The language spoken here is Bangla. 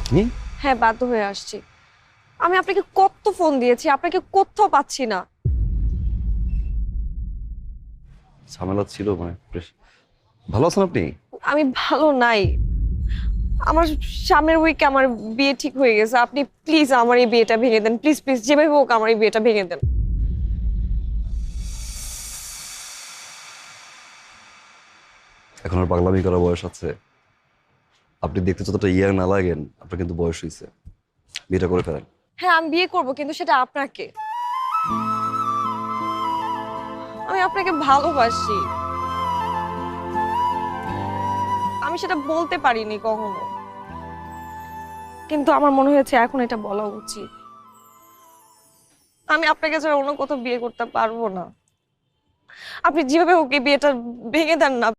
আপনি? হ্যাঁ, বাধ্য হয়ে আসছি। আমি আপনাকে কত ফোন দিয়েছি, আপনাকে কোথাও পাচ্ছি না। ঝামেলা ছিল মানে ভালো আছেন আপনি? আমি ভালো নাই। আমার সামনের উইকে আমার বিয়ে ঠিক হয়ে গেছে। আপনি প্লিজ আমার এই বিয়েটা ভেঙে দেন, প্লিজ প্লিজ, যেভাবে হোক আমার এই বিয়েটা ভেঙে দেন। এখন আর পাগলামি করার বয়স আছে? আপনি দেখতে যতটা ইয়ার না লাগেন, আপনার কিন্তু বয়স হয়েছে। বিয়েটা করে ফেলেন। হ্যাঁ, আমি বিয়ে করব, কিন্তু সেটা আপনাকে। আমি আপনাকে ভালোবাসি। আমি সেটা বলতে পারিনি কখনো, কিন্তু আমার মনে হয়েছে এখন এটা বলা উচিত। আমি আপনাকে ছাড়া অন্য কোথাও বিয়ে করতে পারবো না। আপনি যেভাবে হোক এই বিয়েটা ভেঙে দেন না।